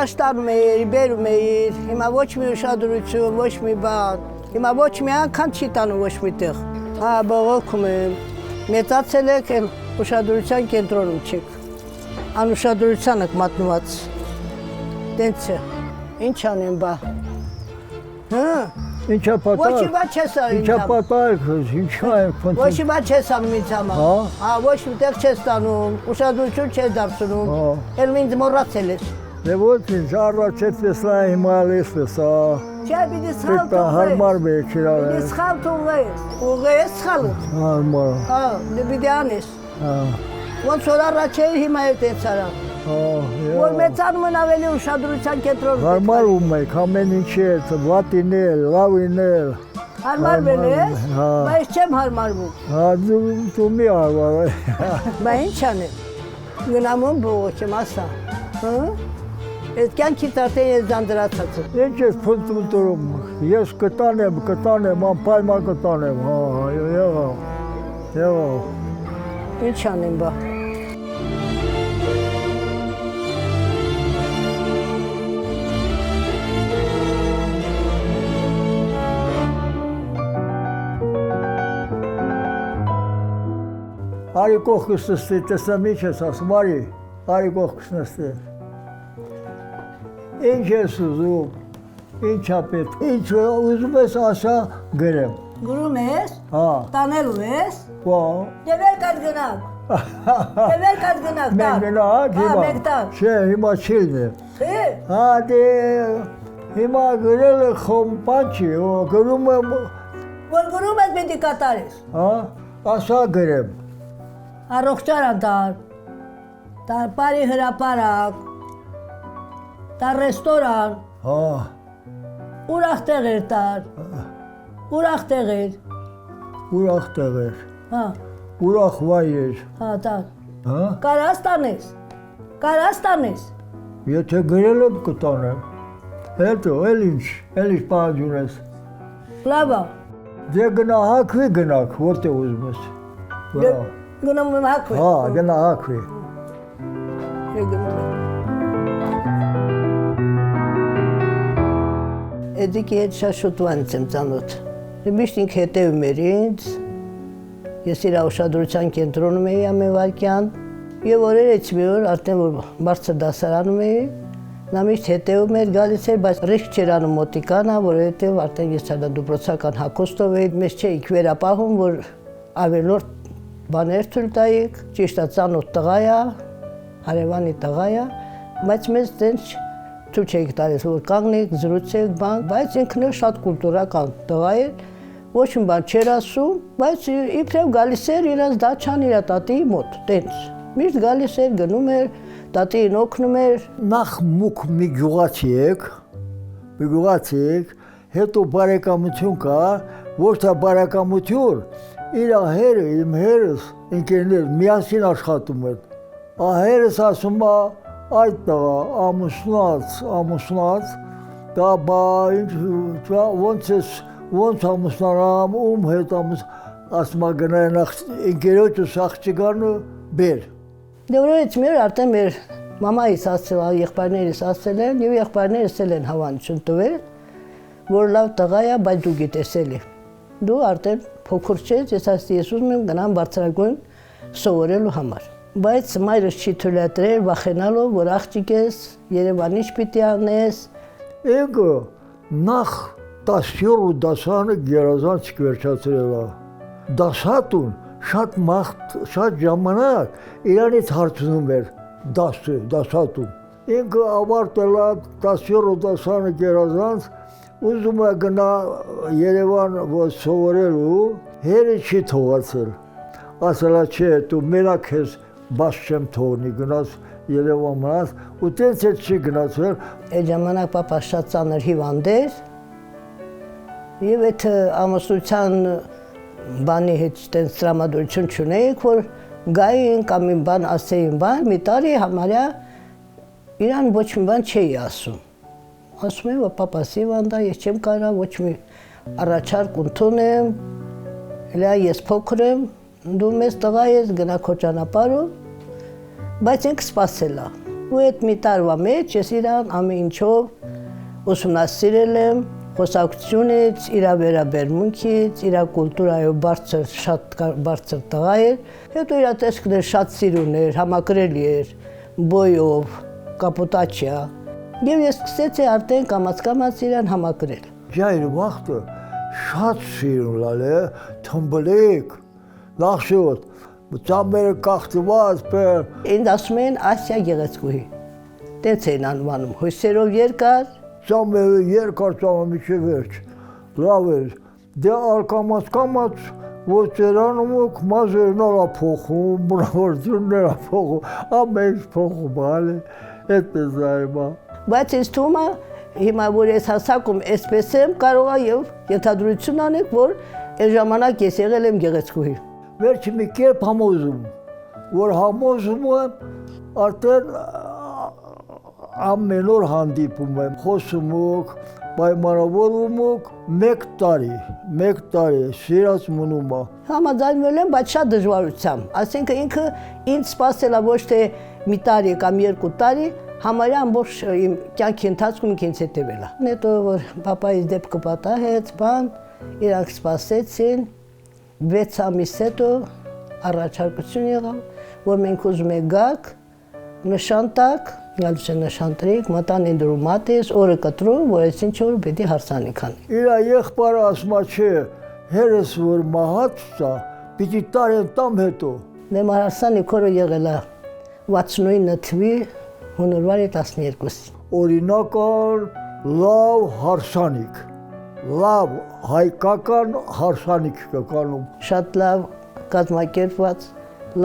առաջտանում էիր, բերում էիր, հիմա ոչ մի ուշադրություն, ոչ մի բան, հիմա ոչ մի անգամ չի տանում ոչ մի տեղ։ Հա, բողոքում եմ, մեծացել եք, էլ ուշադրության կենտրոնում չեք, անուշադրության եք մատնված, տենց է, ինչ անեմ բա, հա, ինչա պատահ, ինչա պատահ, ինչա եք փնտրում։ Ոչ մի բան չես անում ինձ համար, հա, ոչ մի տեղ չես տանում, ուշադրություն չես դարձնում, էլ ինձ մոռացել ես։ Դե ոչ ինձ առաջ էս տեսա հիմա ես տեսա։ Չէ, պիտի սխալ թողես։ Հարմար բեք իրար։ Պիտի սխալ թողես, ուղղես սխալը։ Հարմար։ Հա, դե պիտի անես։ Ոնց որ առաջ էի, հիմա էլ տենց արա։ Որ մեծանում են ավելի ուշադրության կենտրոնում։ Հարմարում եք, ամեն ինչի է, վատին էլ, լավին էլ։ Հարմարվել ես, բայց չեմ հարմարվում։ Հա, դու մի հարմար։ Բա ինչ անեմ, գնամ ում բողոքեմ, ասա, այդ կյանքից արդեն ես դանդրացած եմ։ Ինչ ես փնտրում, ես կտանեմ, անպայման կտանեմ, եղավ։ Ինչ անեմ բա։ Արի կողքս նստի, տեսամ ինչ ես ասում, արի կողքս նստի։ Ինչ ես ուզում, ինչ ապետ, ինչ ուզում ես ասա գրեմ։ Գրում ես, տանելու ես, դե վերք այդ գնակ, տար։ Մենք գնակ հիմա, չէ, հիմա չիլն է։ Չէ։ Հա, դե, հիմա գրել է խոմպան չի, գրում եմ։ Որ գրում ես պետք է կատարես։ Հա, ասա գրեմ։ Առողջարան տար պարի հրապարակ, տար ռեստորան, ուրախ տեղեր տար, ուրախ տեղեր, ուրախ վայր, կարաս տանես, եթե գրել եմ կտանեմ, հետո էլ ինչ պահանջ ունես, լավա, դե գնա հակվի գնակ, որտե ուզում ես, գնում եմ հակվի, հա, գնա հակվի, Էդիկի հետ շատ շուտվանից եմ ծանոթ, միշտ ինք հետևում էր ինձ, ես իր ուշադրության կենտրոնում էի ամեն վայրկյան, եւ օրերից մի օր արդեն որ բարձր դասարանում էի, նա միշտ հետևում էր, գալիս էր, բայց ռիսկ չէր անում մոտիկանա, որովհետեւ արդեն ես դպրոցական հագուստով էի, մեզ չէինք վերապահում, որ ավելորդ բաներ թույլ տայիք, ճիշտ է ծանոթ տղա է, հարևանի տղա է, բայց մեզ տենց թույլ չէինք տալիս, որ կանգնենք, զրուցենք, բան, բայց ինքն էլ շատ կուլտուրական տղա էր, ոչ մի բան չէր ասում, բայց իբրև գալիս էր իրենց դաչան իր տատիի մոտ, տենց, միշտ գալիս էր, գնում էր, տատիին օգնում էր։ Նախ մուկ մի գյուղացի հետո բարեկամություն կա, ոչ թե բարեկամություն, իր հերը, իմ հերս, ընկերներ միասին աշխատում են, հերս ասում է, այդ տղա ամուսնած, դա բա ոնց ամուսնանամ, ում հետ ասում է գնային ընկերոջս աղջիկան բեր։ Դե որից մեր արդեն մեր մամայիս ասել, եղբայրներիս ասել են և եղբայրներս էլ են հավանություն տվել, որ լավ տղա է, բայց դու գիտես էլի։ Դու արդեն փոքր չես, ես ուզում եմ գնամ բարձրագույն սովորելու համար։ Բայց մայրս չի թույլատրել վախենալով, որ աղջիկ ես, Երևանից պիտի անես։ Ինքը նախ 17 դասարանը գերազանց չվերջացրել է։ Դասատուն շատ ժամանակ իրանից հարցնում էր դասատուն։ Ինքը ավարտել է 17 դասարանը գերազանց, ուզում է գնա Երևան սովորելու, հերը չի թողացել։ Ասել է չէ, դու մենակ ես բաց չեմ թողնի, գնաց Երևան մնաց, ու տենց էլ չի գնացել։ Այդ ժամանակ պապաս շատ ծանր հիվանդ էր, և այդ ամուսնության բանի հետ տենց տրամադրություն չունեիք, որ գային կամ մի բան ասեին բան, մի տարի համարյա իրան ոչ մի բան չէի ասում։ Ասում եմ, որ պապաս հիվանդ է, ես չեմ կարող ոչ մի առաջարկ ընդունեմ, ես փոքր եմ, դու մեծ տղա ես, գնա քո ճանապարհով, բայց ինքը սպասել է։ Ու այդ մի տարվա մեջ ես իրան ամեն ինչով ուսումնասիրել եմ, խոսակցությունից, իր վերաբերմունքից, իր կուլտուրայով շատ բարձր տղա էր, հետո իր տեսքն էր շատ սիրուն էր, համակրելի էր, բոյով, կապոտաչյա, և ես սկսեցի արդեն կամաց-կամաց իրան համակրել։ Ջայր վաղտը շատ սիրուն լալ է, թմբլիկ, լախշոտ, ծամերը կախտված պեր։ Ինձ ասում են Ասիա գեղեցկուհի, տենց էին անվանում, հույսերով երկար, ծամերը երկար ծամը միջև վերջ, լավ էր, դե արկամաց-կամաց, որ ծերանում եք մազերն արա փոխում, բնավորությունն արա փոխում, ամեն ինչ փոխում, ալի, այդպես այմա։ Բայց ինձ թվում է, հիմա որ ես հասակում այսպես եմ, կարող է և ենթադրություն անեք, որ այս ժամանակ ես եղել եմ գեղեցկուհի։ Վերջի մի կերպ համոզում, որ համոզում եմ, արդեն ամեն օր հանդիպում եմ, խոսում եք, պայմանավորում եք, մեկ տարի, սիրած մնում է։ Համաձայնվել եմ, բայց շատ դժվարությամբ, ասենք ինքը ինձ սպասել է ոչ թե մի տարի կամ 2 տարի, համարյա ամբողջ իմ կյանքի ընթացքում ինձ հետևել է։ Հետո որ պապայիս դեպքը պատահեց, իրանք սպասեցին, 6 ամիս հետո առաջարկություն եղավ, որ մենք ուզում ենք գաք, նշան տակ, նշան տրիկ, մտան ինդրումատիս, օրը կտրում, որ ես ինչ որ պետք է հարսանիք անի։ Իրա եղբայրը ասում է, չէ, հերս որ մահաց է, պիտի տարեն տամ հետո։ Դե հարսանիք օրը եղել է 69 թվի հունվարի 12-ին։ Օրինական լավ հարսանիք, լավ հայկական հարսանիք կկանում։ Շատ լավ կազմակերպված,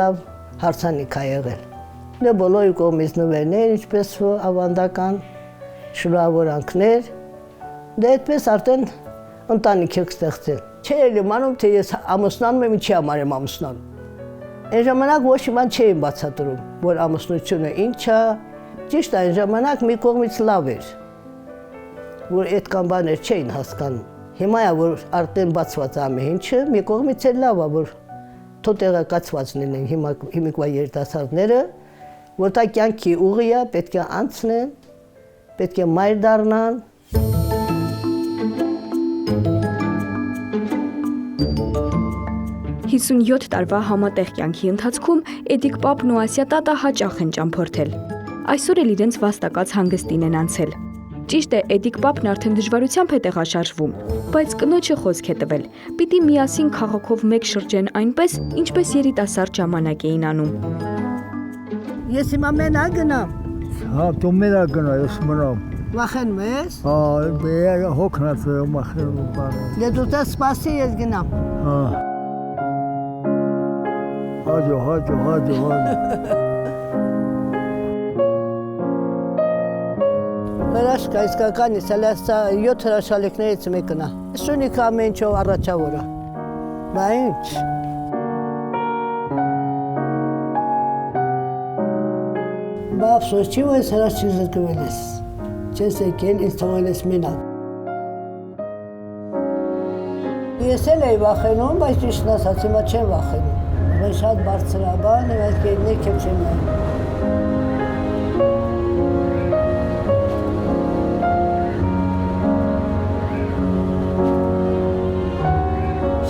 լավ հարսանիք է եղել։ Դե բոլորի կողմից նվերներ, ինչպես ավանդական շնորհավորանքներ, դե այդպես արդեն ընտանիք եք ստեղծել։ Չէր իմանում, թե ես ամուսնանում եմ, ինչի համար եմ ամուսնանում։ Այն ժամանակ ոչ իման չէին բացատրում, որ ամուսնությունը ինչ է, ճիշտ այն ժամանակ մի կողմից լավ էր, որ այդքան բաներ չէին հասկանում։ Հիմա է, որ արդեն բացված ամեն ինչը, մի կողմից էլ լավ է, որ թոտեղակացված լինեն հիմիկվա երիտասարդները, որ դա կյանքի ուղի է, պետք է անցնեն, պետք է մայր դառնան։ 57 տարվա համատեղ կյանքի ընթացքում Էդիկ պապն ու Ասիա տատը հաճախ են ճամփորդել։ Այսօր էլ իրենց վաստակած հանգստին են անցել։ Ճիշտ է, Էդիկ պապն արդեն դժվարությամբ է տեղաշարժվում, բայց կնոջը խոսք է տվել։ Պիտի միասին քաղաքով մեկ շրջեն այնպես, ինչպես երիտասարդ ժամանակ էին անում։ Ես հիմա մենակ գնամ։ Հա, դու մենակ գնա, ես մնամ։ Վախենում ես։ Հա, հոգնած եմ վախենում բանը։ Դե դու տես սպասի, ես գնամ։ Հա։ Հաջո։ Հրաշք իսկականից, էլ ասա 7 հրաշալիքներից մեկն է։ Սունիքը ամեն ինչով առաջավոր է։ Բա ինչ։ Բա ափսոս չի, որ ես հրաշքի զրկվել ես։ Չես եկել, ինձ թողել ես մենակ։ Ես էլ էի վախենում, բայց ճիշտն ասած, հիմա չեմ վախենում։ Բայց շատ բարձր է բան, բայց կերներ քեզ չեմ նայում։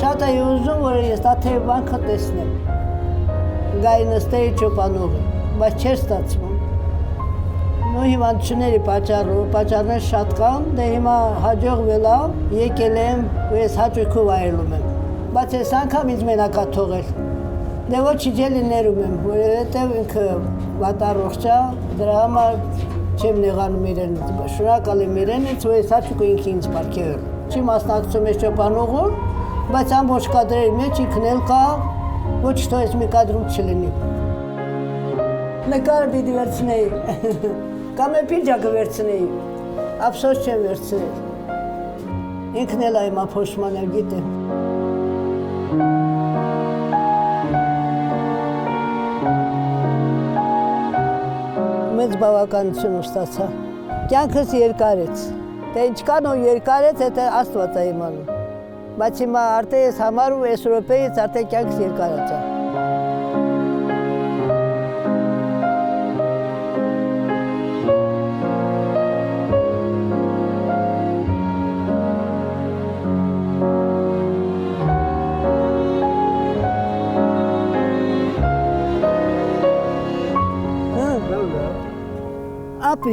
Շատ էի ուզում, որ ես Տաթև վանքը տեսնեմ։ Գայի նստեի ճոպանուղը, բայց չէր ստացվում։ Նույն հիվանդությունների պատճառներ շատ կան, դե հիմա հաջողվել է, եկել եմ, ու ես հաճույքով այրում եմ։ Բայց այս անգամ ինձ մենակ է թողել։ Դե ոչինչ էլի ներում եմ, որովհետև ինքը վատառողջ է, դրա համար չեմ նեղանում իրենից, շնորհակալ եմ իրենից, որ ես հաճույքը ինքը ինձ պարգևել։ Չի մասնակցում ես ճոպանուղուն, բայց ամբողջ կադրերի մեջ ինքն էլ կա, ոչ թե ես մի կադրում չլինի։ Նկարը պիտի վերցնեի, կամ է պիջակը վերցնեի, ափսոս չեմ վերցնել։ Ինքն էլ այմա փոշմանել գիտեմ։ Մեծ բավականություն ստացա։ Կյանքս երկարեց։ Թե ինչքան ու երկարեց, դա Աստված է իմանում։ Բայց հիմա արդեն ես համարում այս րոպեից արդեն կյանքս երկարացա։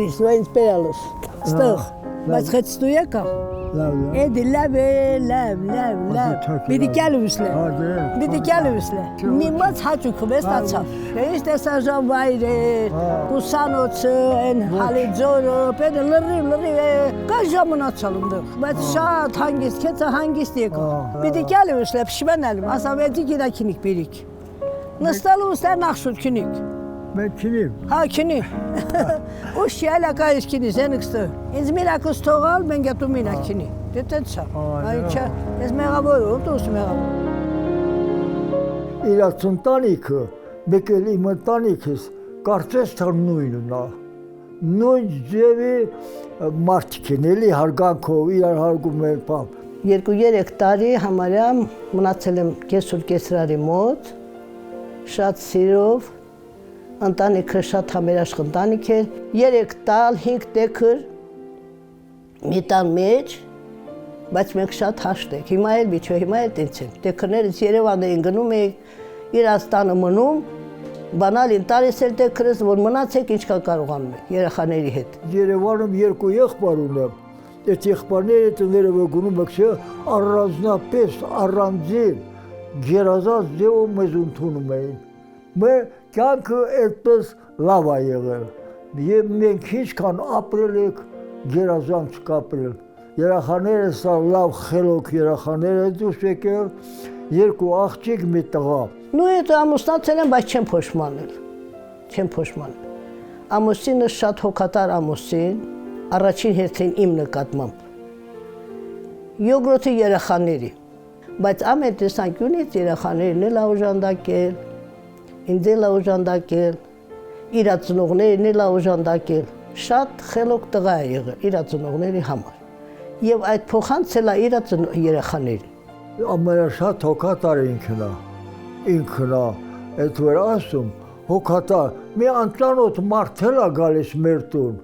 Գիրիս, ու ինձ պերալուս, ստող, բայց խեցտու եկա, էդի լավ է, լավ, բիդի կյալուս լե, մի մած հաճուքում է ստացավ, ես տեսա ժամվայրեր, կուսանոցը, են հալի ձորը, պենը լրիվ, կա ժամանացալ ընդեղ, բայց շատ հանգիստ, կեցա հանգիստ եկա, բիդի կյալուս լե, պշմենալում, ասավ էդի գիրակինիք բիրիք, նստալու ուստեր նախշուտ քինիք, Mən kinim? Ha kini. Uş yala kayış kini zenixte. İz mirakos toğal ben getu mina kini. Detetsa. Ayça ez megabor oldu us megabor. Իրաց ընտանիքը, մեկ էլ իմ ընտանիքս կարծես թե նույնն է։ Նույն ձևի մարդիկ են, էլի հարգանքով իրար հարգում են բան։ 2-3 տարի համարյա մնացել եմ կեսուր կեսրարի մոտ, շատ սիրով, ընտանիքը շատ համերաշխ ընտանիք էր, 3 տալ, 5 տեքր, մի տան մեջ, բայց մենք շատ հաշտ ենք, հիմա էլ միջո, հիմա էլ տենց են, տեքրներից Երևան էին գնում ենք, իրաց տանը մնում, բանալին տարիս էլ տեքրս, որ մնացեք ինչ կա կարողանում եք, երեխաների հետ։ Երևանում 2 եղբայր ունեմ, այդ եղբայրները տները գնում եք չէ, առանձնապես առանձին գերազանց ձևով մեզ ընդունում էին։ Մեր կյանքը այդպես լավ է եղել, եւ մենք ինչքան ապրել ենք գերազանց կապրել։ Երեխաներս լավ խելոք երեխաներ են դուրս եկել, 2 աղջիկ մի տղա։ Նույն այդ ամուսնացել եմ, բայց չեմ փոշմանել։ Ամուսինը շատ հոգատար ամուսին, առաջին հերթին իմ նկատմամբ։ Երկրորդը երեխաների, բայց ամեն տեսանկյունից երեխաներն էլ օժանդակել, ինձ էլ օժանդակել, իր ծնողներն էլ օժանդակել, շատ խելոք տղա է եղել իր ծնողների համար։ Եվ այդ փոխանցել է իր երեխաներին։ Ամենաշատ հոգատար ինքն է, այդ որ ասում, հոգատար, մի անծանոթ մարդ էլ է գալիս մեր տուն,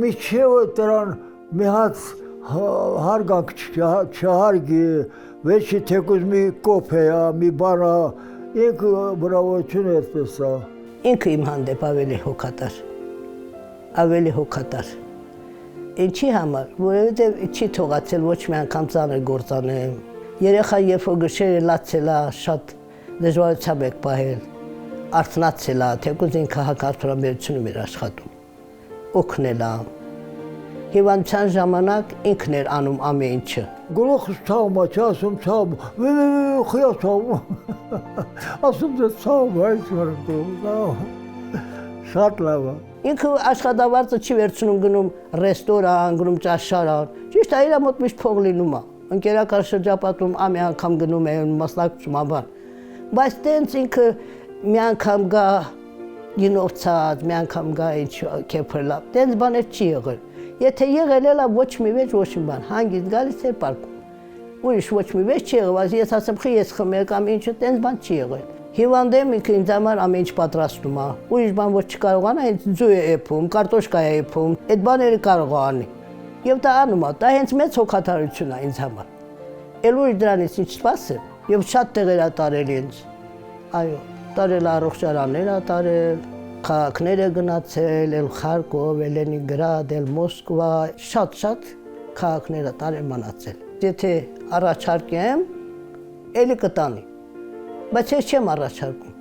միջև դրան մի հատ հարգանք չհարգի, վերջի թեկուզ մի կոփ է, մի բան է, ինքը բրավություն այդպես է։ Ինքը իմ հանդեպ ավելի հոգատար։ Ինչի համար, որովհետև չի թողացել ոչ մի անգամ ծանր գործանեմ։ Երեխան երբ որ գշերը լացել է, շատ դժվարությամբ եք պահել, արթնացել է, թեկուզ ինքը հակարդյունաբերությունում էր աշխատում, օգնել է։ Հիվանդության ժամանակ ինքն էր անում ամեն ինչը։ Գլուխս ցավում է, ասում ցավում, խիա ցավում, ասում դե ցավում, այս վարդում, շատ լավ է։ Ինքը աշխատավարձը չի վերցնում գնում ռեստորան, գնում ճաշարան, ճիշտ է իր մոտ միշտ փող լինում է։ Ընկերական շրջապատում ամեն անգամ գնում է մասնակցում աբան։ Բայց տենց ինքը մի անգամ գա գինովցած, մի անգամ գա ինչ քեփրլա, տենց բաներ չի եղել։ Եթե եղել է ոչ մի վեճ, ոչ մի բան, հանգիստ գալիս է պարկում։ Ուրիշ ոչ մի վեճ չի եղել, բայց ես ասեմ խի ես խմել կամ ինչը, տենց բան չի եղել։ Հիվանդ եմ, ինքը ինձ համար ամեն ինչ պատրաստում է։ Ուրիշ բան ոչ չկարողանա, ինձ ձու է էփում, կարտոշկա է էփում, այդ բաները կարող է անի։ Եվ դա անում է, դա հենց մեծ հոգատարություն է ինձ համար։ Էլ ուրիշ դրանից ինչ սպասեմ, եւ շատ տեղեր է տարել ինձ։ Այո, տարել առողջարաններ է տարել, քաղաքներ է գնացել, էլ Խարկով, էլ Լենինգրադ, էլ Մոսկվա, շատ քաղաքներ է տարել մնացել։ Եթե առաջարկեմ, էլի կտանի։ Բայց ես չեմ առաջարկում,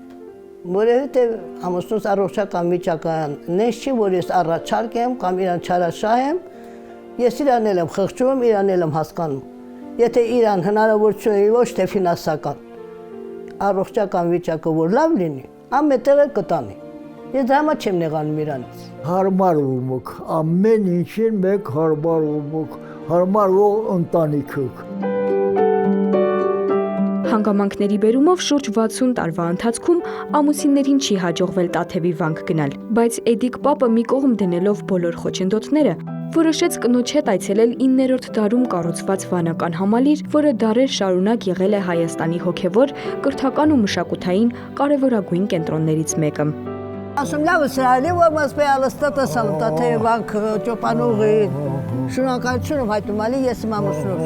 որովհետև ամուսնուս առողջական վիճական նես չի, որ ես առաջարկեմ կամ իրան չարաշահեմ, ես իրան էլ եմ խղճում, իրան էլ եմ հասկանում։ Եթե իրան հնարավորություն է ոչ թե ֆինանսական, առողջական վիճակը որ լավ լինի, ամենտեղ էլ կտանի։ Ես դրա համար չեմ նեղանում իրանից։ Հարմարվում եք, ամեն ինչին մեկ հարմարվում եք, հարմարվող ընտանիք եք։ Հանգամանքների բերումով շուրջ 60 տարվա ընթացքում ամուսիններին չի հաջողվել Տաթևի վանք գնալ, բայց Էդիկ պապը մի կողմ դնելով բոլոր խոչընդոտները, որոշեց կնոջ հետ այցելել 9-րդ դարում կառուցված վանական համալիր, որը դարեր շարունակ եղել է Հայաստանի հոգևոր, կրթական ու մշակութային կարևորագույն կենտրոններից մեկը։ Ասում լավ է սրալի, որ մասպեալը ստատասալ Տաթևի վանքը ճոպանուղի, շնորհակալություն եմ հայտնում ալի ես իմ ամուսնուս։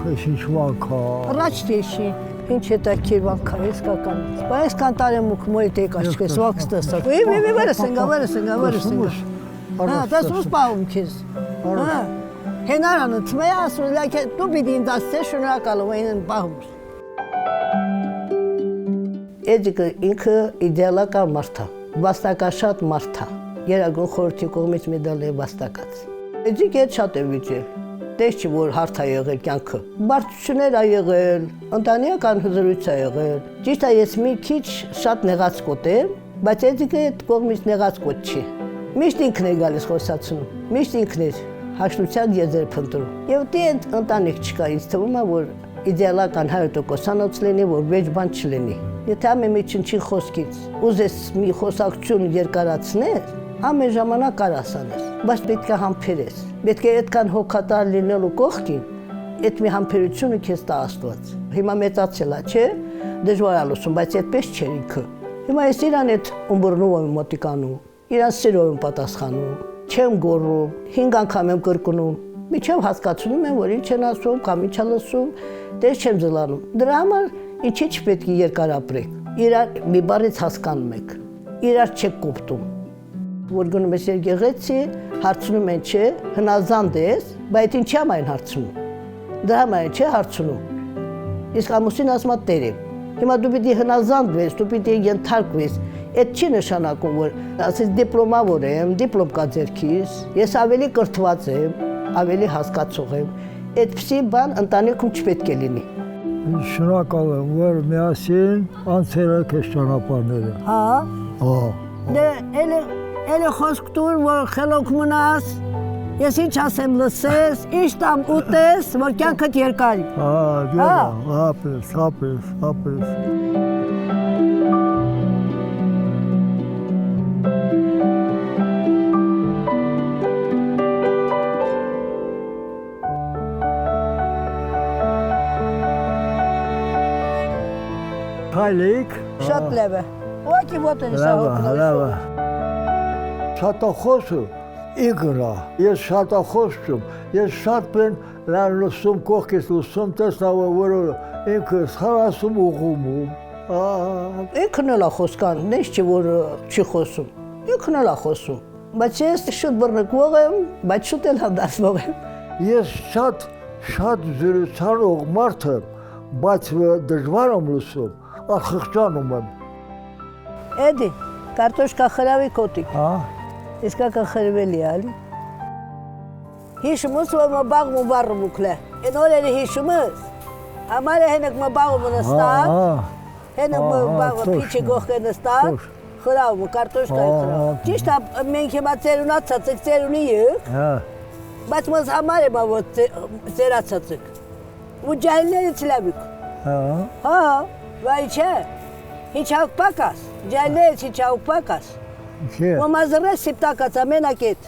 Ես ինչ վանք է։ Առաջ դեշի, ինչ հետաքրքիր վանք է, ես կականից։ Բայց կան տարեմուք մոյ տեկ աչքես վանք ստասակ։ Վերս ընգա։ Հա, դասուս պահում քեզ։ Հա։ Հենարանը թմե ասում, լայք դու պիտի ինձ շնորհակալ եմ պահում։ Էդիկը ինքը իդեալական մարդ է, վաստակաշատ մարդ է։ Երագուն խորհրդի կողմից մեդալ է վաստակած։ Էդիկը շատ է վիճել։ Տես չի որ հարթ է եղել կյանքը։ Բարդություններ ա եղել, ընտանեկան հզորույց ա եղել։ Ճիշտ է ես մի քիչ շատ նեղած կոտ եմ, բայց էդիկը այդ կողմից նեղած կոտ չի։ Միշտ ինքն է գալիս խոսացնում, միշտ ինքն է հաշտության եզեր փնտրում։ Եվ դե ընտանիք չկա, ինձ թվում է որ իդեալական 100% անոց լինի, որ վեճ բան չլինի։ Եթե ամեն մի չնչի խոսքից ուզես մի խոսակցություն երկարացնես, ամեն ժամանակ կարաս անես, բայց պետք է համբերես։ Պետք է այդքան հոգատար լինելու կողքին, այդ մի համբերությունը քեզ տա Աստված։ Հիմա մեծացել է, չէ՞, դժվար է լսում, բայց այդպես չէր ինքը։ Հիմա ես իրան այդ ումբռնում եմ մոտիկանում, իրան սիրով եմ պատասխանում, չեմ գոռում, 5 անգամ եմ կրկնում, միջև հասկացնում եմ, որ ինչ են ասում կամ ինչ է լսում, դες չեմ զլանում։ Դրա համար ինչի՞ չպետք է երկար ապրեք։ Իրար մի բառից հասկանում եք, իրար չեք կոպտում։ Որ գնում ես եկեղեցի, հարցնում են չէ, հնազանդ ես, բայց ինչի՞ եմ այն հարցնում։ Դրա համար չէ հարցնում։ Իսկ ամուսին ասում է տեր եմ։ Հիմա դու պիտի հնազանդվես, դու պիտի ենթարկվես։ Այդ չի նշանակում, որ ասես դիպլոմավոր եմ, դիպլոմ կա ձեռքիս, ես ավելի կրթված եմ, ավելի հասկացող եմ։ Այդպիսի բան ընտանիքում չպետք է լինի։ Շնորհակալ եմ, որ միասին անցել եք այս ճանապարհները։ Հա։ Դե էլի խոսք տուր, որ խելոք մնաս, ես ինչ ասեմ լսես, ինչ տամ ուտես, որ կյանքդ երկար։ Հա, հապես։ Հայլիկ։ Շատ լավ է։ Ուղղակի ոտը լավ։ Շատախոսը ինքն է, ես շատախոս չեմ, ես շատ բան լավ լսում, կողքից լսում, տեսնավոր որ ինքը սխալացում ուղում։ Ինքն էլ է խոսքան, նես չի որ չի խոսում, ինքն էլ է խոսում, բայց ես շուտ բռնկվող եմ, բայց շուտ էլ հանդասվող եմ։ Ես շատ զրուցանող մարդ եմ, բայց դժվար եմ լսում, ախղճանում եմ։ Էդի, կարտոշկա խրավի կոտիկ։ Հա։ Իսկա կխրվելի ալի։ Հիշումս որ մը բաղ մը բարը մուքլե։ Են օրերի հիշումս, համարը հենեք մը բաղ մը նստան, հենեք մը բաղ մը պիչի գողք է նստան, խրավ մը, կարտոշկա է խրավ։ Ճիշտ մենք հիմա ծերունացած եք ծերունի եկ, բայց մըզ համար եմ որ ծերացած եք։ Ու ջայլները ծլավիք։ Հա, վայ չէ, հիչավկ պակաս, ջայլներս հիչավկ պակաս։ Ոմազրես սիպտակաց ամենակ էտ,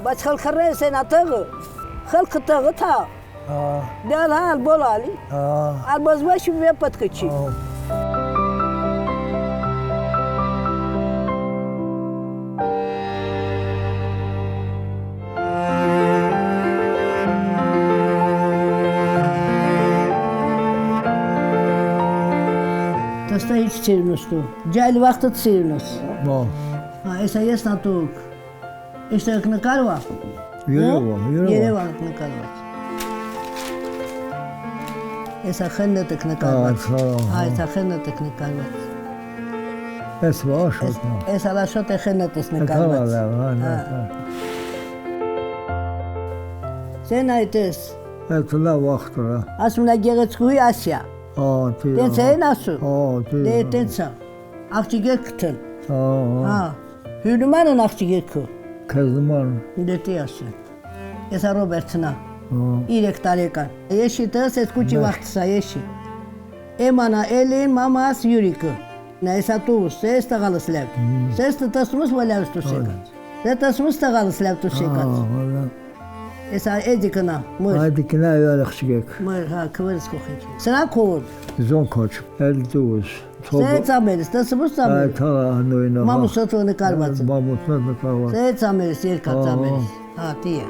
բայց խլխրես են ատығы, խլխը տығы թա, դել հալ բոլ ալի, ալբոզվաշի վե պտկը չի։ Տստա ինչ ծիրնուս դու, ջայլ վաղթը ծիրնուս։ Այսա ես նատուկ, իշտեղ նկարվա։ Երևան նկարված։ Այսա խեննետ եք նկարված։ Այսա խեննետ եք նկարված։ Ես վաշոտ։ Այսա լաշոտ է խեննետ ես նկարված։ Սեն այդես։ Այդ լավ վաղթը։ Ասում նա գեղեցկուի ասյա։ Տենց են ասում, դե տենց է, աղջիգեր կտել, հյուրնուման են աղջիգերքը, կեզնուման, դե տի ասեն, ես է Ռոբերտնա, 3 տարեկան, եշի տս ես կուչի վաղթսա եշի, էմանա էլին մամաս յուրիկը, նա ես ատուս, ես տղալս լև, ես տսումս վալյավս տուս եկած, ես տսումս տղալս լև տուս եկած, ես էդիկնա, մոր։ Էդիկնա էլ աղջիկ։ Մոր, հա, քվերս կողիք։ Սրա կոր։ Զոնքոչ, էլ դուս։ Սե ծամերս, տսումս ծամերս։ Այդ հանոյնա։ Մամուսոտ նկարված։ Մամուսոտ նկարված։ Սե ծամերս, երկա ծամերս։ Հա, տիա։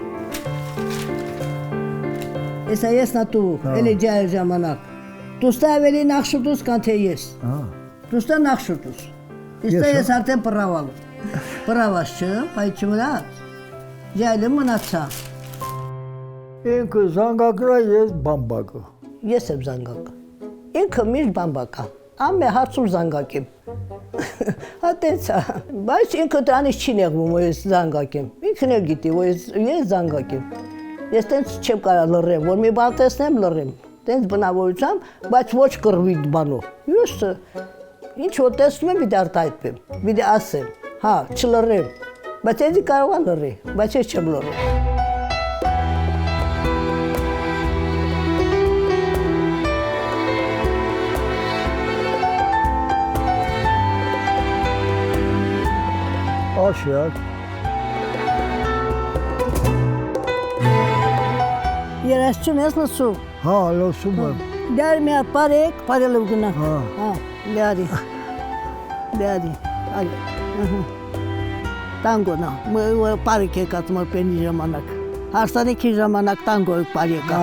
Եսա ես նատու, էլի ջայր ժամանակ։ Տուստա ավելի նախշուտուս կան թե ես։ Տուստա նախշուտուս։ Իստա ես արդեն պռավալու։ Բրավաս չէ, բայց չմնաց։ Ջայլը մնացա։ Ինքը զանգակրա, ես բամբակը։ Ես եմ զանգակ։ Ինքը միշտ բամբակա։ Ամե հարցում զանգակ եմ։ Հա տենց է, բայց ինքը դրանից չի նեղվում, որ ես զանգակ եմ։ Ինքն էլ գիտի, որ ես զանգակ եմ։ Ես տենց չեմ կարող լռեմ, որ մի բան տեսնեմ լռեմ։ Տենց բնավորությամբ, բայց ոչ կռվի բանով։ Ես ինչ որ տեսնում եմ, պիտի արտահայտվեմ, պիտի ասեմ, հա, չլռեմ։ Բայց ես կարող եմ լռի, բայց ես չեմ լռում։ Աշիակ։ Երաշչուն ես լսում։ Հա, լսում եմ։ Դար մի ապարեք, պարելով գնա։ Հա։ Լյարի։ Լյարի։ Տանգոնա, պարեք եկած մոր պենի ժամանակ։ Հարսանիքի ժամանակ տանգո եք պար եկա։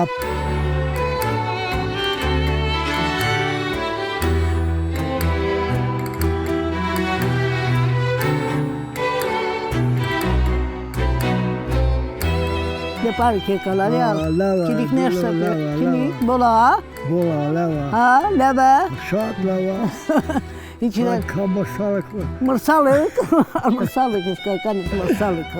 Պարեք եկալ արյալ, կիլիկներ սակը, կիլիկ, բոլա, Բոլա, լավա։ հա, լավա, Շատ լավա։ իչին Կա մրսալեք։ մրսալեք, մրսալեք, ես կականից մրսալեք,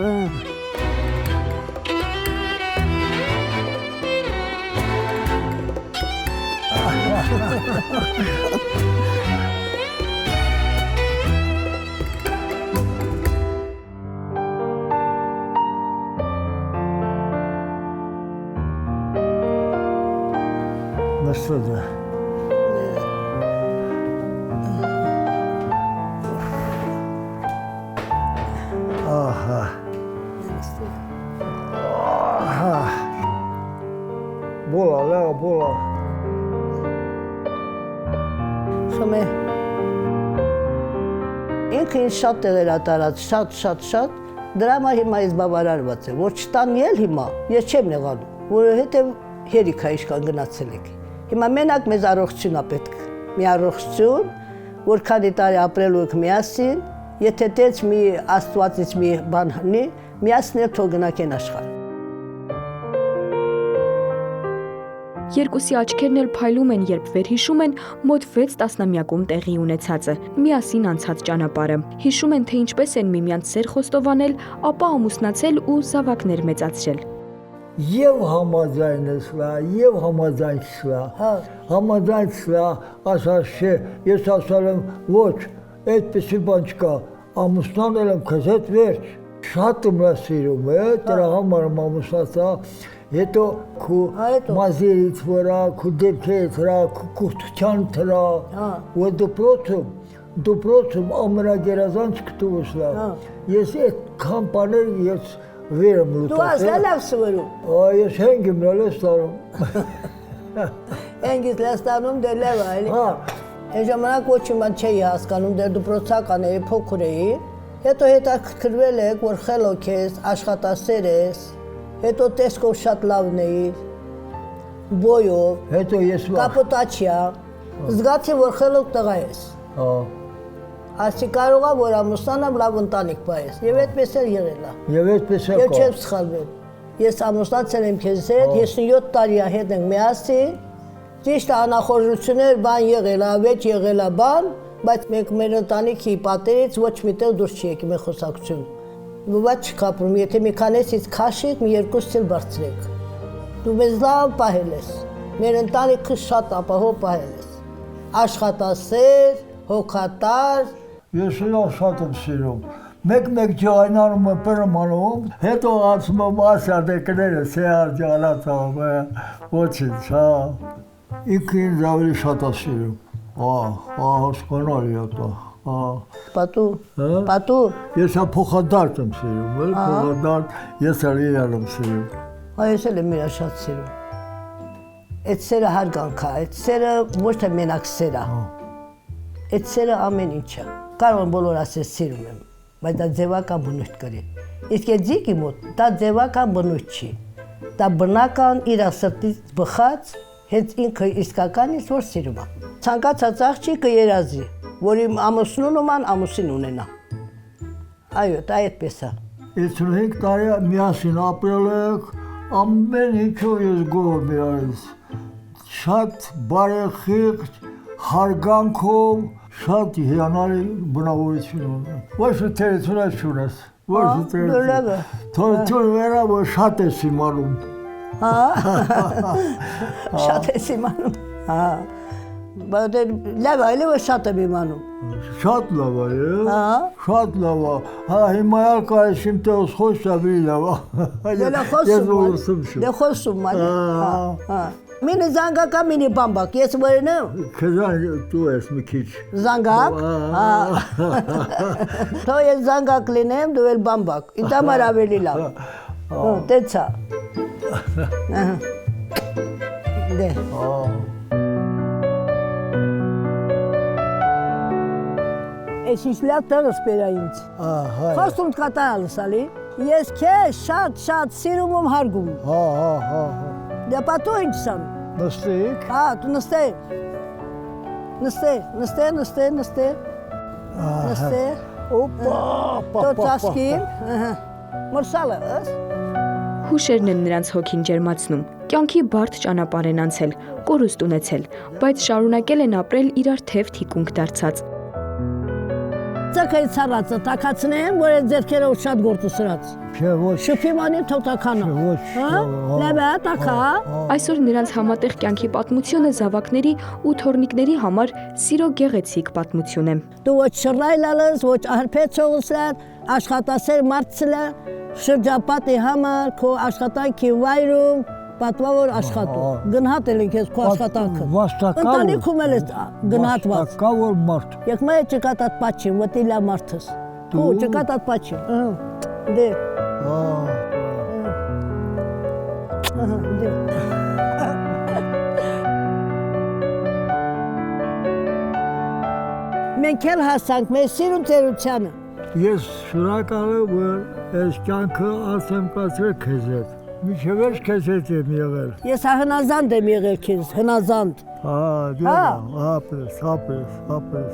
Նստոտ է։ Ահա։ Ահա։ Բոլա, լավա, բոլա։ Շոմե, ինքը ինձ շատ տեղեր ատարած, շատ, դրա համար հիմա ես բավարարված եմ, որ չտանի էլ հիմա, ես չեմ նեղանում, որովհետև հերիքա իշկան գնացել եք։ Հիմա մենակ մեզ առողջություն է պետք, մի առողջություն, որ քանի տարի ապրելու եք միասին, եթե տենց մի աստվածից մի բան հնի, միասին էլ թող գնաք են աշխարհ։ Երկուսի աչքերն էլ փայլում են, երբ վերհիշում են մոտ 6 տասնամյակում տեղի ունեցածը, միասին անցած ճանապարհը։ Հիշում են, թե ինչպես են միմյանց սեր խոստովանել, ապա ամուսնացել ու զավակներ մեծացրել։ Եվ համաձայնեցլա, եւ համաձայնեցլա։ Համաձայնեցլա, ասած չէ, ես ասել եմ, ոչ, այդպեսի բան չկա, ամուսնանել եմ քեզ հետ վերջ։ Շատ եմ սիրում է, դրա համար եմ ամուսնացա, հետո քու մազերից վրա, քու դեպքերից վրա, քու կուրթության վրա, ու դպրոցում ամենագերազանց կտուվսլա։ Ես այդ քամպաներ ես վերեմ լուտացել։ Դու ասել լավ սվորում։ Ես հենք եմ լես տանում։ Հենգից լես տանում դե լավ է, էլի։ Այն ժամանակ ոչ իման չէի հասկանում, դեր դպրոցական էի, փոքր էի։ Հետո հետաքրքրվել եք, որ խելոք ես, աշխատասեր ես, հետո տեսքով շատ լավն էի, բոյով, Հետո ես կապոտաչյա, զգացի, որ խելոք տղա ես։ Ասի կարող է, որ ամուսնանամ լավ ընտանիք պահես, եւ այդպես էլ եղել է։ Եվ այդպես է Եվ չեմ սխալվել։ Ես ամուսնացել եմ քեզ հետ, 57 տարի է հետ ենք միասին, ճիշտ է անախորժություններ բան եղել է, վեճ եղել է բան, բայց մենք մեր ընտանիքի պատերից ոչ միտեղ դուրս չի եկի մեր խոսակցություն։ Բայց չկապրում, եթե մի քանեսից քաշեք, մի երկուսից էլ բարձրեք։ Դու մեզ լավ պահել ես, մեր ընտանիքը շատ ապահով պահել ես։ Աշխատասեր, հոգատար, Ես լավ շատ եմ սիրում։ Մեկ ջայնանում եմ պրմանում, հետո ասում եմ ասյադեկները սեար ջալացավ, ոչինչ, հա։ Ինքը ինձ ավելի շատ է սիրում։ Հասկանալի է դա, Պատու։ Ես փոխադարձ եմ սիրում, փոխադարձ ես էլ իրան եմ սիրում։ Ես էլ եմ իրան շատ սիրում։ Այդ սերը հարգանք է, այդ սերը ոչ թե մենակ սեր է։ Այդ սերը ամեն ինչ է։ Կարող եմ բոլոր ասել սիրում եմ, բայց դա ձևական բնույթ կրի։ Իսկ այդ ձիկի մոտ դա ձևական բնույթ չի։ Դա բնական իր սրտից բխած, հենց ինքը իսկականից որ սիրում է։ Ցանկացած աղջիկը երազի, որ իմ ամուսնուն ուման ամուսին ունենա։ Այո, դա այդպես է։ 55 տարի միասին ապրել եք, ամեն ինչով ես գոհ եմ իրարից։ Շատ բարեխիղճ, հարգանքով, շատ հիանալի բնավորություն ունեմ։ Ոչ թե թերություն ես չունես, ոչ թե թերություն։ Թորություն վերա, որ շատ ես իմանում։ Հա, շատ ես իմանում, հա, բայց լավ այլ է, որ շատ եմ իմանում։ Շատ լավ է, շատ լավ է, հա, հիմա ալ կարես իմ տեղս խոսա բի լավ է։ Դե խոսում մալի, հա, մինի զանգակա, մինի բամբակ, ես վրն եմ։ Քեզան դու ես մի քիչ։ Զանգակ, հա, թող ես զանգակ լինեմ, դու էլ բամբակ, ինձ համար ավելի լավ, տեցա։ Դե։ Ես ինչ լավ տեղս պերա ինձ։ Խոսում կատարալս ալի, ես քեզ շատ սիրում եմ հարգում։ Հա։ Դե պատու ինչ սան։ Նստիկ։ Հա, դու նստե։ Նստե։ Օպա, Դու ծասկին, մրսալը ես։ Հուշերն են նրանց հոգին ջերմացնում։ Կյանքի բարդ ճանապարհ են անցել, կորուստ ունեցել, բայց շարունակել են ապրել իրար թև թիկունք դարձած։ Ձակայի ցարածը տակացնեմ, որ այդ ձերքերով շատ գործը սրած։ Չէ, ոչ։ Շփի մանին թող տականա։ Ոչ։ Լավ է, տակա։ Այսօր նրանց համատեղ կյանքի պատմությունը զավակների ու թորնիկների համար սիրո գեղեցիկ պատմություն է։ Դու ոչ շռայլալս, ոչ արփեցողսլար, աշխատասեր մարդսլա, շրջապատի համար քո աշխատանքի վայրում պատվավոր աշխատում։ Գնահատել ենք ես քո աշխատանքը։ Ընտանիքում էլ ես գնահատված։ Կավոր մարդ։ Եկ մայ չկատատ պաչին, վտիլա մարդս։ Դու չկատատ պաչին։ Դե։ Դե։ Մենք էլ հասանք մեր սիրուն տերությանը։ Ես շնորհակալ եմ, որ այս կյանքը ասեմ կացրել քեզ հետ։ Մինչև վերջ քեզ հետ եմ եղել։ Ես հնազանդ եմ եղել քեզ, հնազանդ։ Հա, դու հապես։